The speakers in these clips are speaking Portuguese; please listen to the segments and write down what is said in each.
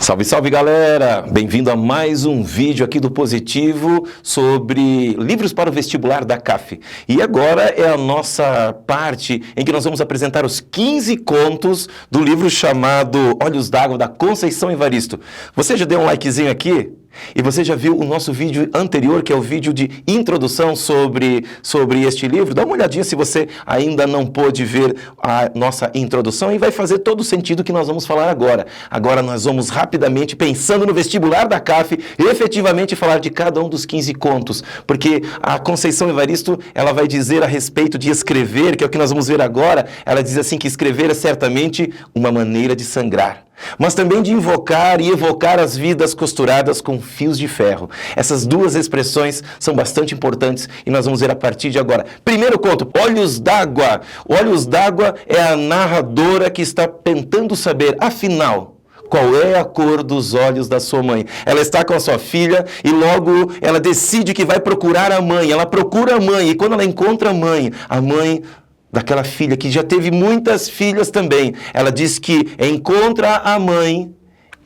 Salve, salve galera! Bem-vindo a mais um vídeo aqui do Positivo sobre livros para o vestibular da CAF. E agora é a nossa parte em que nós vamos apresentar os 15 contos do livro chamado Olhos d'Água, da Conceição Evaristo. Você já deu um likezinho aqui? E você já viu o nosso vídeo anterior, que é o vídeo de introdução sobre este livro? Dá uma olhadinha se você ainda não pôde ver a nossa introdução e vai fazer todo o sentido que nós vamos falar agora. Agora nós vamos rapidamente, pensando no vestibular da CAF, efetivamente falar de cada um dos 15 contos, porque a Conceição Evaristo, ela vai dizer a respeito de escrever, que é o que nós vamos ver agora. Ela diz assim que escrever é certamente uma maneira de sangrar, mas também de invocar e evocar as vidas costuradas com fios de ferro. Essas duas expressões são bastante importantes e nós vamos ver a partir de agora. Primeiro conto, Olhos d'Água. Olhos d'Água é a narradora que está tentando saber, afinal, qual é a cor dos olhos da sua mãe. Ela está com a sua filha e logo ela decide que vai procurar a mãe. Ela procura a mãe e quando ela encontra a mãe daquela filha, que já teve muitas filhas também, ela diz que encontra a mãe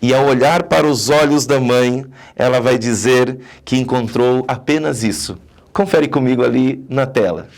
e ao olhar para os olhos da mãe, ela vai dizer que encontrou apenas isso. Confere comigo ali na tela.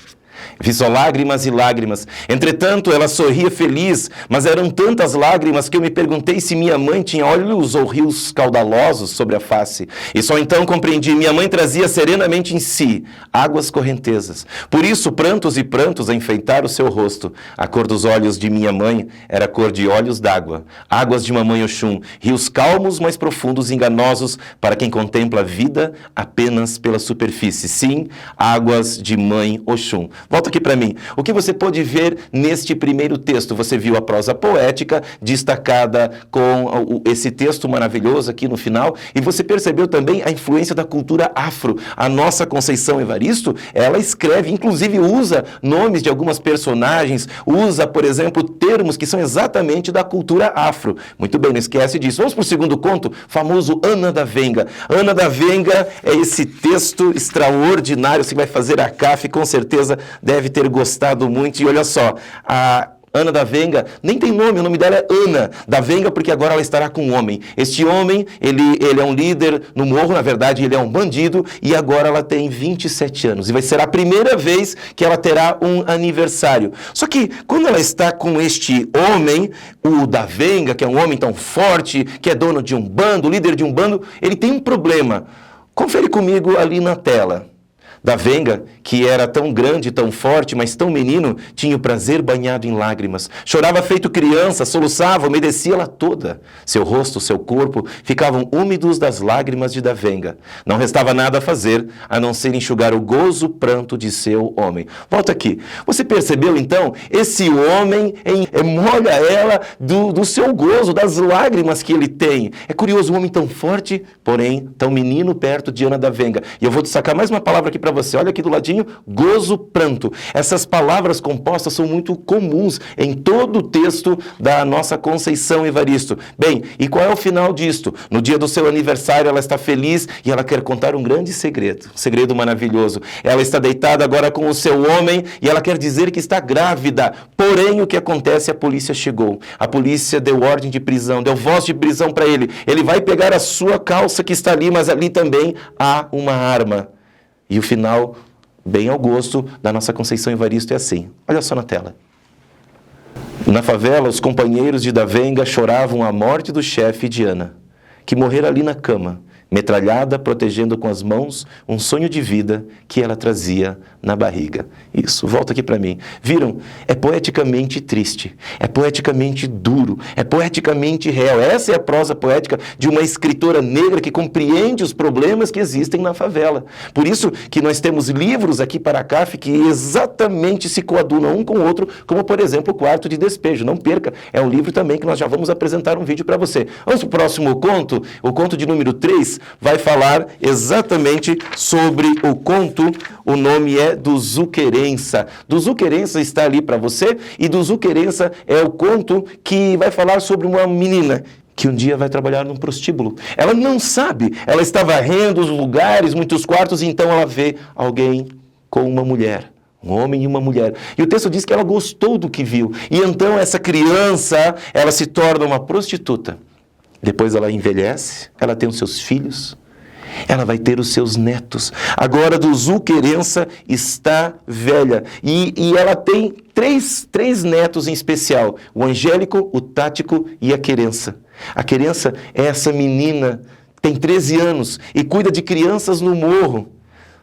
Vi só lágrimas e lágrimas. Entretanto, ela sorria feliz, mas eram tantas lágrimas que eu me perguntei se minha mãe tinha olhos ou rios caudalosos sobre a face. E só então compreendi, minha mãe trazia serenamente em si águas correntezas. Por isso, prantos e prantos a enfeitar o seu rosto. A cor dos olhos de minha mãe era a cor de olhos d'água. Águas de mamãe Oxum, rios calmos, mas profundos e enganosos para quem contempla a vida apenas pela superfície. Sim, águas de mãe Oxum. Volta aqui para mim. O que você pôde ver neste primeiro texto? Você viu a prosa poética destacada com esse texto maravilhoso aqui no final e você percebeu também a influência da cultura afro. A nossa Conceição Evaristo, ela escreve, inclusive usa nomes de algumas personagens, usa, por exemplo, termos que são exatamente da cultura afro. Muito bem, não esquece disso. Vamos para o segundo conto, famoso Ana da Venga. Ana da Venga é esse texto extraordinário que vai fazer a CAF, com certeza deve ter gostado muito. E olha só, a Ana da Venga nem tem nome, o nome dela é Ana da Venga, porque agora ela estará com um homem. Este homem, ele é um líder no morro, na verdade ele é um bandido, e agora ela tem 27 anos. E vai ser a primeira vez que ela terá um aniversário. Só que quando ela está com este homem, o da Venga, que é um homem tão forte, que é dono de um bando, líder de um bando, ele tem um problema. Confere comigo ali na tela. Da Venga, que era tão grande, tão forte, mas tão menino, tinha o prazer banhado em lágrimas. Chorava feito criança, soluçava, umedecia-la toda. Seu rosto, seu corpo ficavam úmidos das lágrimas de Da Venga. Não restava nada a fazer, a não ser enxugar o gozo pranto de seu homem. Volta aqui. Você percebeu, então? Esse homem molha ela do seu gozo, das lágrimas que ele tem. É curioso, um homem tão forte, porém tão menino perto de Ana da Venga. E eu vou destacar mais uma palavra aqui para você, olha aqui do ladinho, gozo, pranto. Essas palavras compostas são muito comuns em todo o texto da nossa Conceição Evaristo. Bem, e qual é o final disto? No dia do seu aniversário ela está feliz e ela quer contar um grande segredo, um segredo maravilhoso. Ela está deitada agora com o seu homem e ela quer dizer que está grávida. Porém, o que acontece? A polícia chegou. A polícia deu ordem de prisão, deu voz de prisão para ele. Ele vai pegar a sua calça que está ali, mas ali também há uma arma. E o final, bem ao gosto da nossa Conceição Evaristo, é assim. Olha só na tela. Na favela, os companheiros de Da Venga choravam a morte do chefe de Ana, que morrera ali na cama, metralhada, protegendo com as mãos um sonho de vida que ela trazia na barriga. Isso, volta aqui para mim. Viram? É poeticamente triste, é poeticamente duro, é poeticamente real. Essa é a prosa poética de uma escritora negra que compreende os problemas que existem na favela. Por isso que nós temos livros aqui para a CAF que exatamente se coadunam um com o outro, como por exemplo o Quarto de Despejo. Não perca, é um livro também que nós já vamos apresentar um vídeo para você. Vamos para o próximo conto, o conto de número 3, vai falar exatamente sobre o conto, o nome é do Zuquerença. Do Zuquerença está ali para você, e do Zuquerença é o conto que vai falar sobre uma menina que um dia vai trabalhar num prostíbulo. Ela não sabe, ela está varrendo os lugares, muitos quartos, e então ela vê alguém com uma mulher. Um homem e uma mulher. E o texto diz que ela gostou do que viu. E então essa criança, ela se torna uma prostituta. Depois ela envelhece, ela tem os seus filhos, ela vai ter os seus netos. Agora, do Zuquerença está velha. E ela tem três netos em especial. O Angélico, o Tático e a Querença. A Querença é essa menina, tem 13 anos e cuida de crianças no morro.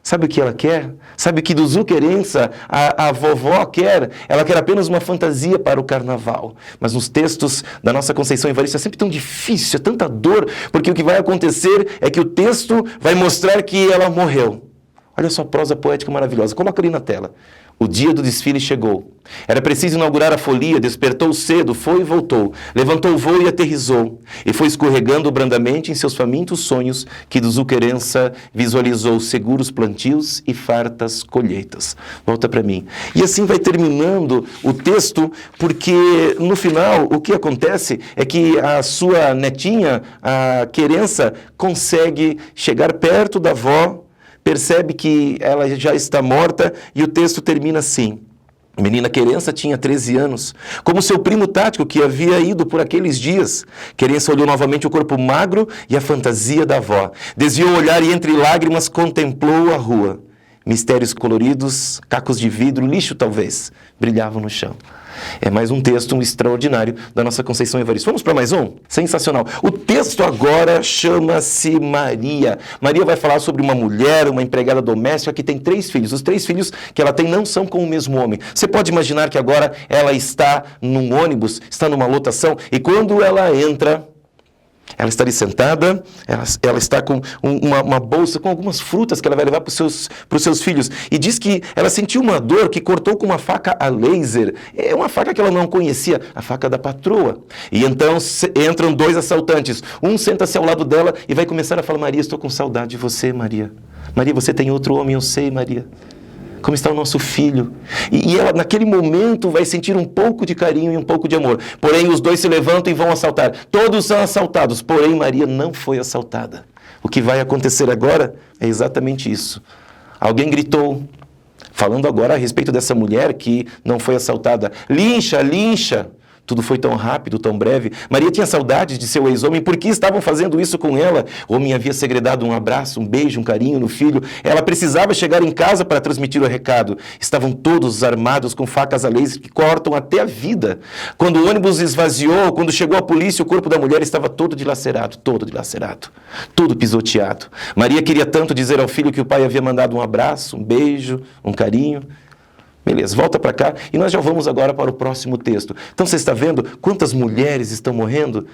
Sabe o que ela quer? Sabe o que do Zuquerença a vovó quer? Ela quer apenas uma fantasia para o carnaval. Mas nos textos da nossa Conceição Evaristo é sempre tão difícil, é tanta dor, porque o que vai acontecer é que o texto vai mostrar que ela morreu. Olha só a prosa poética maravilhosa. Coloca ali na tela. O dia do desfile chegou. Era preciso inaugurar a folia, despertou cedo, foi e voltou. Levantou o voo e aterrissou. E foi escorregando brandamente em seus famintos sonhos que do Zuquerença visualizou seguros plantios e fartas colheitas. Volta para mim. E assim vai terminando o texto, porque no final o que acontece é que a sua netinha, a Querença, consegue chegar perto da avó, percebe que ela já está morta e o texto termina assim. A menina Querença tinha 13 anos, como seu primo Tático, que havia ido por aqueles dias. Querença olhou novamente o corpo magro e a fantasia da avó. Desviou o olhar e entre lágrimas contemplou a rua. Mistérios coloridos, cacos de vidro, lixo talvez, brilhavam no chão. É mais um texto extraordinário da nossa Conceição Evaristo. Vamos para mais um? Sensacional. O texto agora chama-se Maria. Maria vai falar sobre uma mulher, uma empregada doméstica que tem 3 filhos. Os 3 filhos que ela tem não são com o mesmo homem. Você pode imaginar que agora ela está num ônibus, está numa lotação, e quando ela entra, ela está ali sentada, ela está com uma bolsa com algumas frutas que ela vai levar para os seus filhos. E diz que ela sentiu uma dor que cortou com uma faca a laser. É uma faca que ela não conhecia, a faca da patroa. E então entram 2 assaltantes. Um senta-se ao lado dela e vai começar a falar: Maria, estou com saudade de você, Maria. Maria, você tem outro homem, eu sei, Maria. Como está o nosso filho? E ela, naquele momento, vai sentir um pouco de carinho e um pouco de amor. Porém, os 2 se levantam e vão assaltar. Todos são assaltados, porém, Maria não foi assaltada. O que vai acontecer agora é exatamente isso. Alguém gritou, falando agora a respeito dessa mulher que não foi assaltada: lincha, lincha! Tudo foi tão rápido, tão breve. Maria tinha saudade de seu ex-homem. Por que estavam fazendo isso com ela? O homem havia segredado um abraço, um beijo, um carinho no filho. Ela precisava chegar em casa para transmitir o recado. Estavam todos armados com facas a laser que cortam até a vida. Quando o ônibus esvaziou, quando chegou a polícia, o corpo da mulher estava todo dilacerado, tudo pisoteado. Maria queria tanto dizer ao filho que o pai havia mandado um abraço, um beijo, um carinho. Beleza, volta para cá e nós já vamos agora para o próximo texto. Então você está vendo quantas mulheres estão morrendo?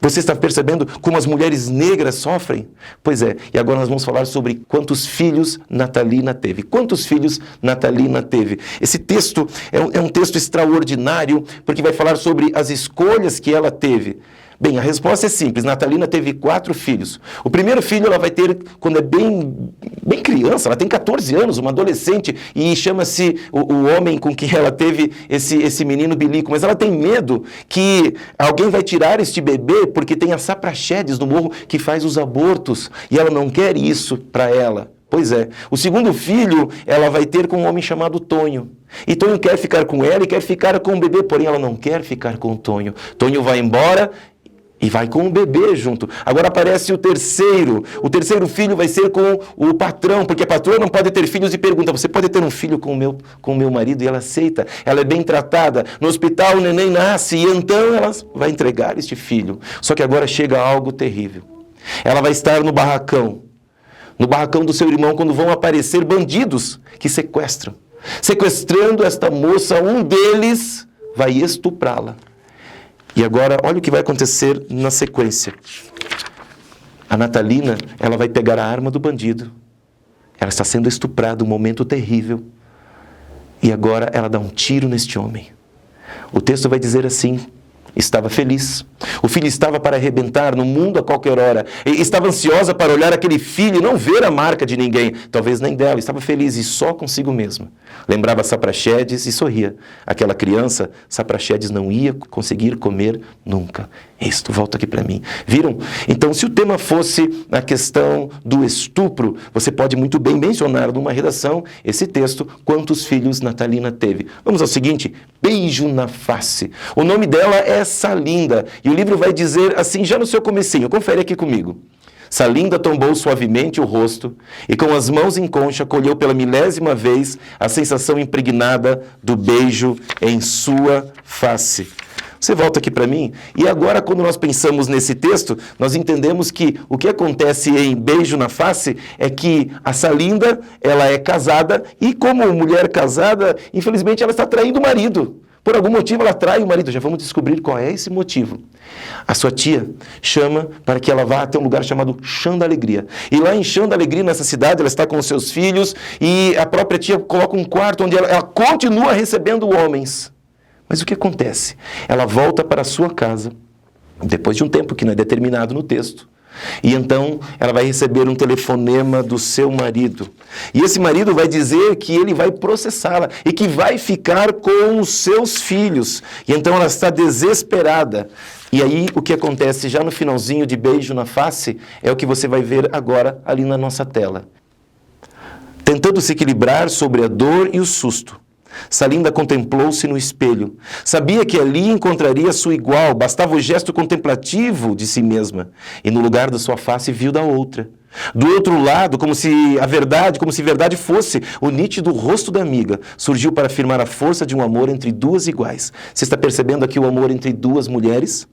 Você está percebendo como as mulheres negras sofrem? Pois é, e agora nós vamos falar sobre quantos filhos Natalina teve. Quantos filhos Natalina teve? Esse texto é um texto extraordinário, porque vai falar sobre as escolhas que ela teve. Bem, a resposta é simples. Natalina teve 4 filhos. O primeiro filho ela vai ter quando é bem criança, ela tem 14 anos, uma adolescente, e chama-se o homem com quem ela teve esse menino bilico. Mas ela tem medo que alguém vai tirar este bebê porque tem a Sapraxedes no morro que faz os abortos, e ela não quer isso para ela. Pois é. O segundo filho ela vai ter com um homem chamado Tonho. E Tonho quer ficar com ela e quer ficar com o bebê, porém ela não quer ficar com o Tonho. Tonho vai embora e vai com o bebê junto. Agora aparece o terceiro. O terceiro filho vai ser com o patrão, porque a patroa não pode ter filhos e pergunta: você pode ter um filho com o meu marido? E ela aceita. Ela é bem tratada. No hospital o neném nasce e então ela vai entregar este filho. Só que agora chega algo terrível. Ela vai estar no barracão do seu irmão, quando vão aparecer bandidos que sequestram. Sequestrando esta moça, um deles vai estuprá-la. E agora, olha o que vai acontecer na sequência. A Natalina, ela vai pegar a arma do bandido. Ela está sendo estuprada, um momento terrível. E agora ela dá um tiro neste homem. O texto vai dizer assim: estava feliz. O filho estava para arrebentar no mundo a qualquer hora. E estava ansiosa para olhar aquele filho e não ver a marca de ninguém, talvez nem dela. Estava feliz e só consigo mesma. Lembrava Sapraxedes e sorria. Aquela criança, Sapraxedes não ia conseguir comer nunca. Isto, volta aqui para mim. Viram? Então, se o tema fosse a questão do estupro, você pode muito bem mencionar numa redação esse texto, quantos filhos Natalina teve. Vamos ao seguinte, beijo na face. O nome dela é Salinda, e o livro vai dizer assim, já no seu comecinho, confere aqui comigo. Salinda tombou suavemente o rosto e com as mãos em concha colheu pela 1000ª vez a sensação impregnada do beijo em sua face. Você volta aqui para mim, e agora quando nós pensamos nesse texto, nós entendemos que o que acontece em beijo na face é que a Salinda, ela é casada, e como mulher casada, infelizmente ela está traindo o marido. Por algum motivo ela trai o marido, já vamos descobrir qual é esse motivo. A sua tia chama para que ela vá até um lugar chamado Chão da Alegria. E lá em Chão da Alegria, nessa cidade, ela está com os seus filhos, e a própria tia coloca um quarto onde ela continua recebendo homens. Mas o que acontece? Ela volta para a sua casa, depois de um tempo que não é determinado no texto, e então ela vai receber um telefonema do seu marido. E esse marido vai dizer que ele vai processá-la e que vai ficar com os seus filhos. E então ela está desesperada. E aí o que acontece já no finalzinho de beijo na face é o que você vai ver agora ali na nossa tela. Tentando se equilibrar sobre a dor e o susto, Salinda contemplou-se no espelho. Sabia que ali encontraria sua igual, bastava o gesto contemplativo de si mesma. E no lugar da sua face viu da outra. Do outro lado, como se verdade fosse, o nítido rosto da amiga surgiu para afirmar a força de um amor entre duas iguais. Você está percebendo aqui o amor entre duas mulheres?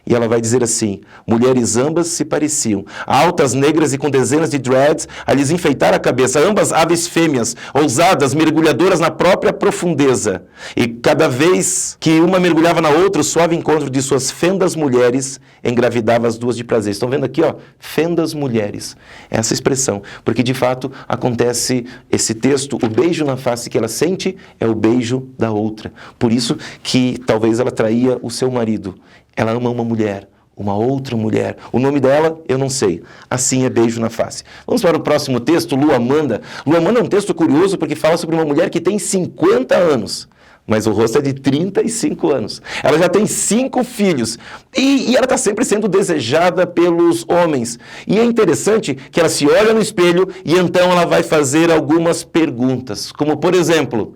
E ela vai dizer assim, mulheres ambas se pareciam, altas, negras e com dezenas de dreads a lhes enfeitar a cabeça, ambas aves fêmeas, ousadas, mergulhadoras na própria profundeza. E cada vez que uma mergulhava na outra, o suave encontro de suas fendas mulheres engravidava as duas de prazer. Estão vendo aqui, ó, fendas mulheres, essa expressão, porque de fato acontece esse texto, o beijo na face que ela sente é o beijo da outra. Por isso que talvez ela traía o seu marido. Ela ama uma mulher, uma outra mulher. O nome dela, eu não sei. Assim é beijo na face. Vamos para o próximo texto, Luamanda. Luamanda é um texto curioso porque fala sobre uma mulher que tem 50 anos. Mas o rosto é de 35 anos. Ela já tem 5 filhos. E ela está sempre sendo desejada pelos homens. E é interessante que ela se olha no espelho e então ela vai fazer algumas perguntas. Como, por exemplo,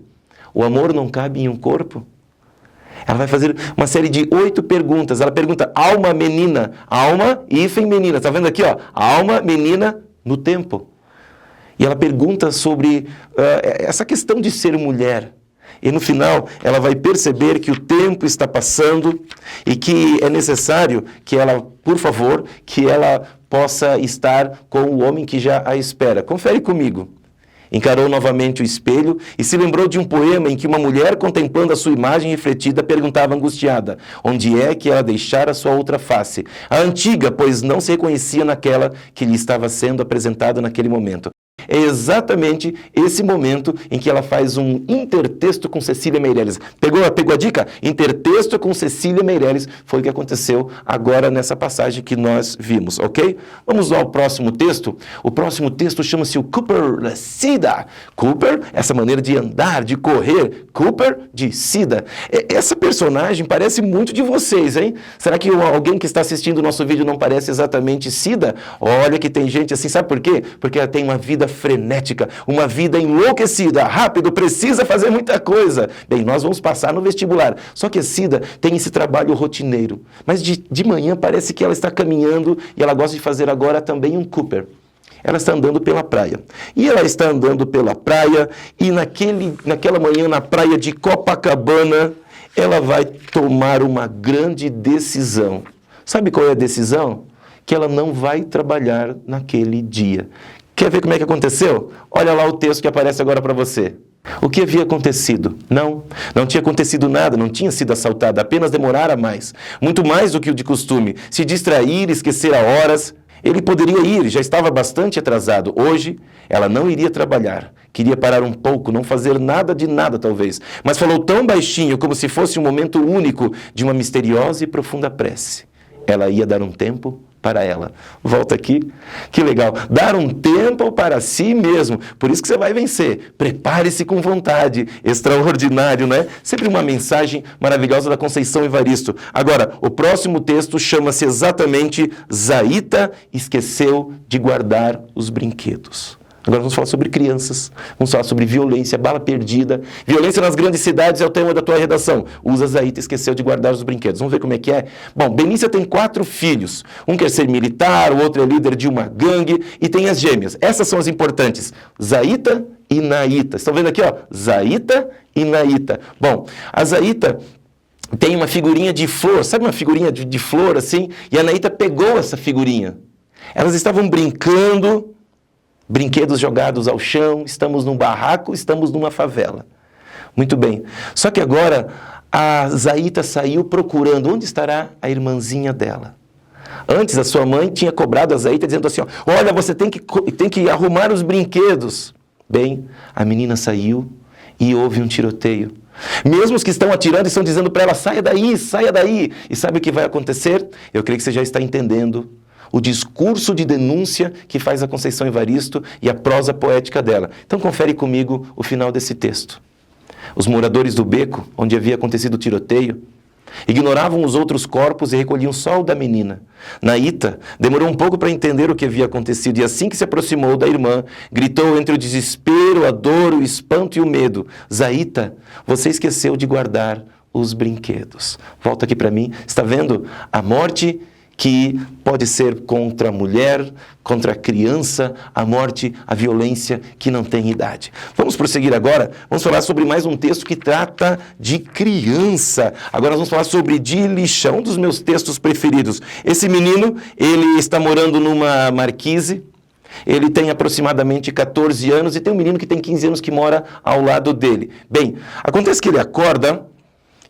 o amor não cabe em um corpo? Ela vai fazer uma série de 8 perguntas. Ela pergunta, alma menina, alma hífen menina. Está vendo aqui, ó? Alma menina no tempo. E ela pergunta sobre essa questão de ser mulher. E no final, ela vai perceber que o tempo está passando e que é necessário que ela, por favor, que ela possa estar com o homem que já a espera. Confere comigo. Encarou novamente o espelho e se lembrou de um poema em que uma mulher, contemplando a sua imagem refletida, perguntava angustiada, onde é que ela deixara sua outra face? A antiga, pois não se reconhecia naquela que lhe estava sendo apresentada naquele momento. É exatamente esse momento em que ela faz um intertexto com Cecília Meirelles. Pegou a dica? Intertexto com Cecília Meirelles foi o que aconteceu agora nessa passagem que nós vimos, ok? Vamos ao próximo texto. O próximo texto chama-se o Cooper da Sida. Cooper, essa maneira de andar, de correr. Cooper de Sida. Essa personagem parece muito de vocês, hein? Será que alguém que está assistindo o nosso vídeo não parece exatamente Sida? Olha que tem gente assim, sabe por quê? Porque ela tem uma vida frenética, uma vida enlouquecida, rápido, precisa fazer muita coisa. Bem, nós vamos passar no vestibular. Só que a Sida tem esse trabalho rotineiro. Mas de manhã parece que ela está caminhando e ela gosta de fazer agora também um Cooper. Ela está andando pela praia. E ela está andando pela praia e naquela manhã na praia de Copacabana, ela vai tomar uma grande decisão. Sabe qual é a decisão? Que ela não vai trabalhar naquele dia. Quer ver como é que aconteceu? Olha lá o texto que aparece agora para você. O que havia acontecido? Não tinha acontecido nada, não tinha sido assaltada, apenas demorara mais. Muito mais do que o de costume. Se distrair, esquecer a horas. Ele poderia ir, já estava bastante atrasado. Hoje, ela não iria trabalhar. Queria parar um pouco, não fazer nada de nada, talvez. Mas falou tão baixinho, como se fosse um momento único de uma misteriosa e profunda prece. ela ia dar um tempo para ela. Volta aqui. Que legal. Dar um tempo para si mesmo. Por isso que você vai vencer. Prepare-se com vontade. Extraordinário, né? Sempre uma mensagem maravilhosa da Conceição Evaristo. Agora, o próximo texto chama-se exatamente Zaíta esqueceu de guardar os brinquedos. Agora vamos falar sobre crianças, vamos falar sobre violência, bala perdida. Violência nas grandes cidades é o tema da tua redação. Usa Zaíta esqueceu de guardar os brinquedos. Vamos ver como é que é? Bom, Benícia tem 4 filhos. Um quer ser militar, o outro é líder de uma gangue e tem as gêmeas. Essas são as importantes. Zaíta e Naíta. Estão vendo aqui, ó? Zaíta e Naíta. Bom, a Zaíta tem uma figurinha de flor, sabe uma figurinha de flor assim? E a Naíta pegou essa figurinha. Elas estavam brincando... Brinquedos jogados ao chão, estamos num barraco, estamos numa favela. Muito bem. Só que agora a Zaíta saiu procurando onde estará a irmãzinha dela. Antes a sua mãe tinha cobrado a Zaíta dizendo assim, ó, olha, você tem que arrumar os brinquedos. Bem, a menina saiu e houve um tiroteio. Mesmo os que estão atirando estão dizendo para ela, saia daí, saia daí. E sabe o que vai acontecer? Eu creio que você já está entendendo o discurso de denúncia que faz a Conceição Evaristo e a prosa poética dela. Então confere comigo o final desse texto. Os moradores do beco, onde havia acontecido o tiroteio, ignoravam os outros corpos e recolhiam só o da menina. Naíta demorou um pouco para entender o que havia acontecido e assim que se aproximou da irmã, gritou entre o desespero, a dor, o espanto e o medo. Zaíta, você esqueceu de guardar os brinquedos. Volta aqui para mim. Está vendo? A morte que pode ser contra a mulher, contra a criança, a morte, a violência que não tem idade. Vamos prosseguir agora, vamos falar sobre mais um texto que trata de criança. Agora nós vamos falar sobre Dilichão, um dos meus textos preferidos. Esse menino, ele está morando numa marquise, ele tem aproximadamente 14 anos e tem um menino que tem 15 anos que mora ao lado dele. Bem, acontece que ele acorda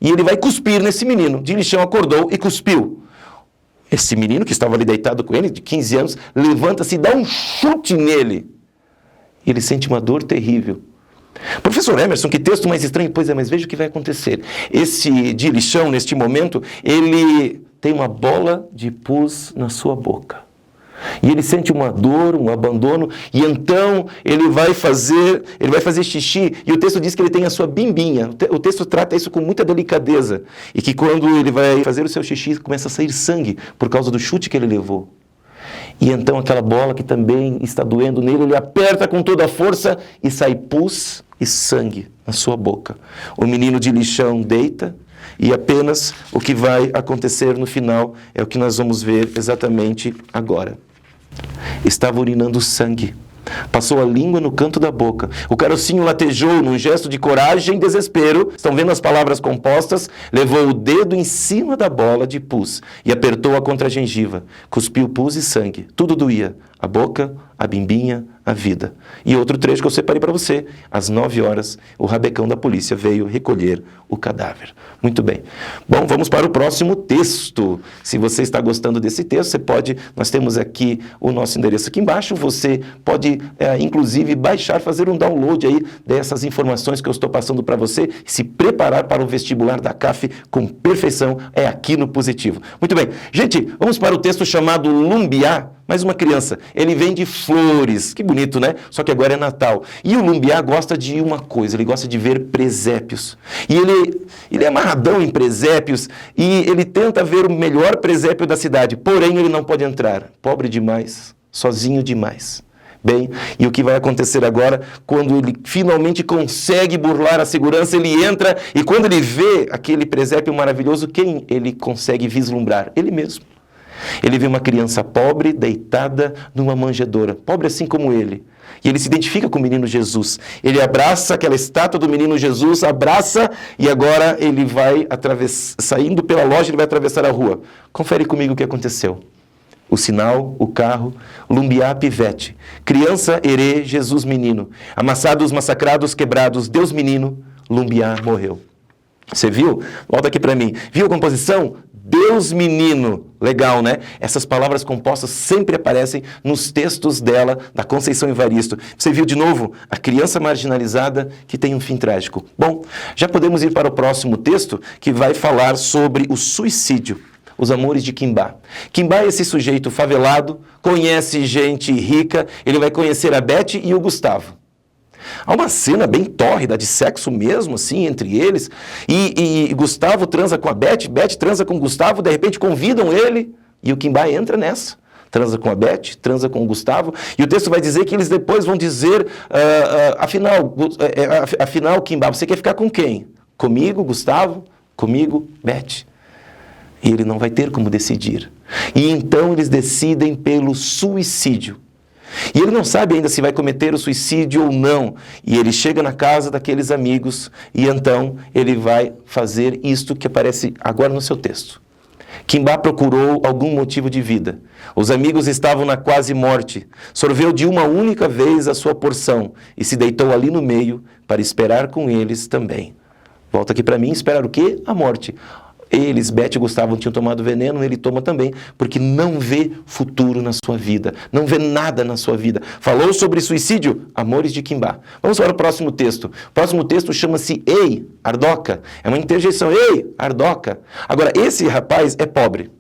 e ele vai cuspir nesse menino. Dilichão acordou e cuspiu. Esse menino que estava ali deitado com ele, de 15 anos, levanta-se e dá um chute nele. Ele sente uma dor terrível. Professor Emerson, que texto mais estranho. Pois é, mas veja o que vai acontecer. Esse Dilichão, neste momento, ele tem uma bola de pus na sua boca. E ele sente uma dor, um abandono, e então ele vai fazer xixi, e o texto diz que ele tem a sua bimbinha. O texto trata isso com muita delicadeza, e que quando ele vai fazer o seu xixi, começa a sair sangue, por causa do chute que ele levou. E então aquela bola que também está doendo nele, ele aperta com toda a força, e sai pus e sangue na sua boca. O menino Dilichão deita, e apenas o que vai acontecer no final é o que nós vamos ver exatamente agora. Estava urinando sangue. Passou a língua no canto da boca. O carocinho latejou num gesto de coragem e desespero. Estão vendo as palavras compostas? Levou o dedo em cima da bola de pus e apertou-a contra a gengiva. Cuspiu pus e sangue. Tudo doía. A boca, a bimbinha, a vida. E outro trecho que eu separei para você. Às 9 horas, o rabecão da polícia veio recolher o cadáver. Muito bem. Bom, vamos para o próximo texto. Se você está gostando desse texto, você pode... Nós temos aqui o nosso endereço aqui embaixo. Você pode, inclusive, baixar, fazer um download aí dessas informações que eu estou passando para você e se preparar para o vestibular da CAF com perfeição. É aqui no Positivo. Muito bem. Gente, vamos para o texto chamado Lumbiá. Mais uma criança, ele vende flores, que bonito, né? Só que agora é Natal. E o Lumbiá gosta de uma coisa, ele gosta de ver presépios. E ele é amarradão em presépios e ele tenta ver o melhor presépio da cidade, porém ele não pode entrar. Pobre demais, sozinho demais. Bem, e o que vai acontecer agora, quando ele finalmente consegue burlar a segurança, ele entra e quando ele vê aquele presépio maravilhoso, quem ele consegue vislumbrar? Ele mesmo. Ele vê uma criança pobre, deitada numa manjedoura, pobre assim como ele. E ele se identifica com o menino Jesus. Ele abraça aquela estátua do menino Jesus, abraça e agora ele vai saindo pela loja, ele vai atravessar a rua. Confere comigo o que aconteceu. O sinal, o carro, Lumbiá Pivete. Criança, herê, Jesus menino. Amassados, massacrados, quebrados, Deus menino, Lumbiá morreu. Você viu? Volta aqui para mim. Viu a composição? Deus menino. Legal, né? Essas palavras compostas sempre aparecem nos textos dela, da Conceição Evaristo. Você viu de novo? A criança marginalizada que tem um fim trágico. Bom, já podemos ir para o próximo texto, que vai falar sobre o suicídio. os amores de Quimbá. Quimbá é esse sujeito favelado, conhece gente rica, ele vai conhecer a Beth e o Gustavo. Há uma cena bem tórrida de sexo mesmo, assim, entre eles, e Gustavo transa com a Beth, Beth transa com o Gustavo, de repente convidam ele, e o Quimbá entra nessa. Transa com a Beth, transa com o Gustavo, e o texto vai dizer que eles depois vão dizer, afinal, Quimbá, você quer ficar com quem? Comigo, Gustavo? Comigo, Beth. E ele não vai ter como decidir. E então eles decidem pelo suicídio. E ele não sabe ainda se vai cometer o suicídio ou não. E ele chega na casa daqueles amigos e então ele vai fazer isto que aparece agora no seu texto. Quimbá procurou algum motivo de vida. Os amigos estavam na quase morte. Sorveu de uma única vez a sua porção e se deitou ali no meio para esperar com eles também. Volta aqui para mim, esperar o quê? A morte. Eles, Beth e Gustavo, tinham tomado veneno, ele toma também, porque não vê futuro na sua vida, não vê nada na sua vida. Falou sobre suicídio? Amores de Quimbá. Vamos para o próximo texto. O próximo texto chama-se Ei, Ardoca. É uma interjeição. Ei, Ardoca. Agora, esse rapaz é pobre.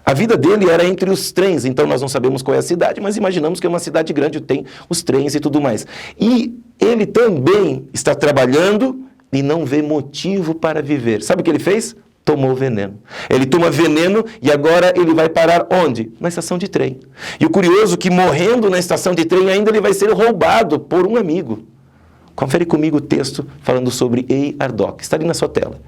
A vida dele era entre os trens, então nós não sabemos qual é a cidade, mas imaginamos que é uma cidade grande, tem os trens e tudo mais. E ele também está trabalhando e não vê motivo para viver. Sabe o que ele fez? Tomou veneno. Ele toma veneno e agora ele vai parar onde? Na estação de trem. E o curioso é que morrendo na estação de trem ainda ele vai ser roubado por um amigo. Confere comigo o texto falando sobre Ei, Ardoca. Está ali na sua tela.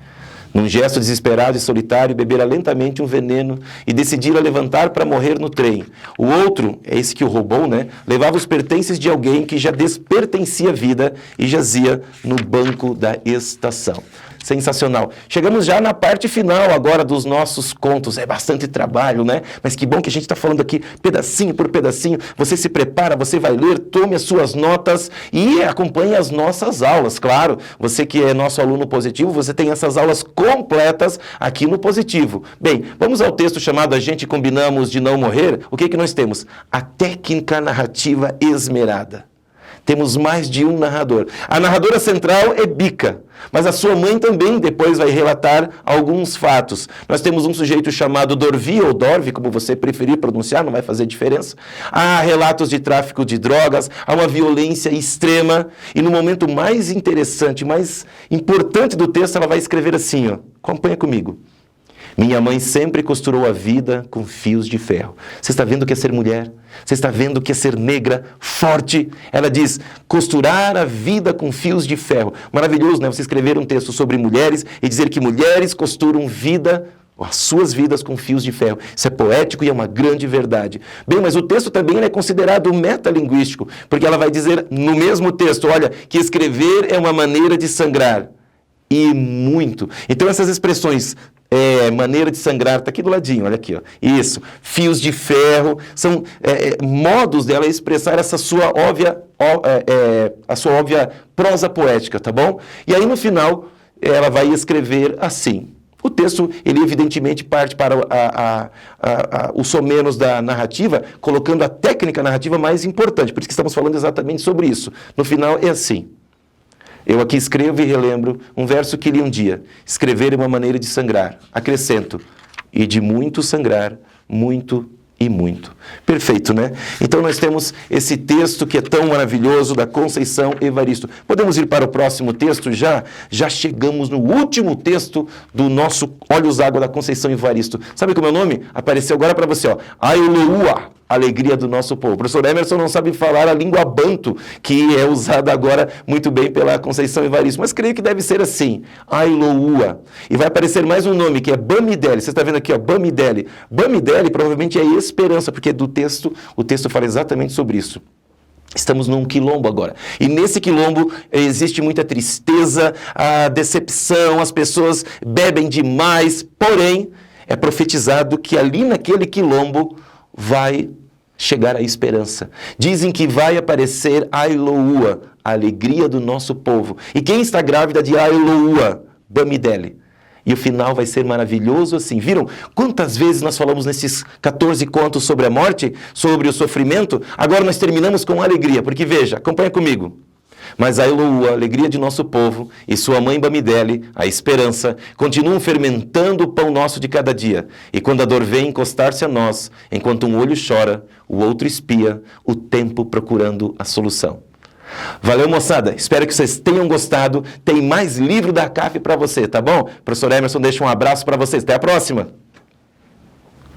Num gesto desesperado e solitário, bebera lentamente um veneno e decidira levantar para morrer no trem. O outro, é esse que o roubou, né? Levava os pertences de alguém que já despertencia à vida e jazia no banco da estação. Sensacional. Chegamos já na parte final agora dos nossos contos. É bastante trabalho, né? Mas que bom que a gente está falando aqui pedacinho por pedacinho. Você se prepara, você vai ler, tome as suas notas e acompanhe as nossas aulas. Claro, você que é nosso aluno positivo, você tem essas aulas completas aqui no Positivo. Bem, vamos ao texto chamado A Gente Combinamos de Não Morrer. O que nós temos? A técnica narrativa esmerada. Temos mais de um narrador. A narradora central é Bica, mas a sua mãe também depois vai relatar alguns fatos. Nós temos um sujeito chamado Dorvi, ou Dorvi, como você preferir pronunciar, não vai fazer diferença. Há relatos de tráfico de drogas, há uma violência extrema, e no momento mais interessante, mais importante do texto, ela vai escrever assim, ó, acompanha comigo. Minha mãe sempre costurou a vida com fios de ferro. Você está vendo o que é ser mulher? Você está vendo o que é ser negra, forte? Ela diz, costurar a vida com fios de ferro. Maravilhoso, né? Você escrever um texto sobre mulheres e dizer que mulheres costuram vida, as suas vidas com fios de ferro. Isso é poético e é uma grande verdade. Bem, mas o texto também é considerado metalinguístico, porque ela vai dizer no mesmo texto, olha, que escrever é uma maneira de sangrar. E muito. Então essas expressões... maneira de sangrar, está aqui do ladinho, olha aqui, ó. Isso, fios de ferro, são modos dela expressar essa sua a sua óbvia prosa poética, tá bom? E aí no final ela vai escrever assim. O texto, ele evidentemente parte para o somenos da narrativa, colocando a técnica narrativa mais importante, por isso que estamos falando exatamente sobre isso. No final é assim. Eu aqui escrevo e relembro um verso que li um dia. Escrever é uma maneira de sangrar. Acrescento. E de muito sangrar, muito e muito. Perfeito, né? Então nós temos esse texto que é tão maravilhoso da Conceição Evaristo. Podemos ir para o próximo texto já? Já chegamos no último texto do nosso Olhos d'Água da Conceição Evaristo. Sabe como é o nome? Apareceu agora para você, ó. Ailoua, alegria do nosso povo. O professor Emerson não sabe falar a língua banto, que é usada agora muito bem pela Conceição Evaristo, mas creio que deve ser assim, Ailoua. E vai aparecer mais um nome, que é Bamidele. Você está vendo aqui, ó, Bamidele. Bamidele provavelmente é esperança, porque o texto fala exatamente sobre isso. Estamos num quilombo agora. E nesse quilombo existe muita tristeza, a decepção, as pessoas bebem demais, porém, é profetizado que ali naquele quilombo vai chegar a esperança. Dizem que vai aparecer Ailoua, a alegria do nosso povo. E quem está grávida de Ailoua? Bamidele. E o final vai ser maravilhoso assim. Viram quantas vezes nós falamos nesses 14 contos sobre a morte, sobre o sofrimento? Agora nós terminamos com alegria, porque veja, acompanha comigo. Mas a Eloua, a alegria de nosso povo, e sua mãe Bamidele, a esperança, continuam fermentando o pão nosso de cada dia. E quando a dor vem encostar-se a nós, enquanto um olho chora, o outro espia, o tempo procurando a solução. Valeu, moçada. Espero que vocês tenham gostado. Tem mais livro da CAF para você, tá bom? Professor Emerson deixa um abraço para vocês. Até a próxima.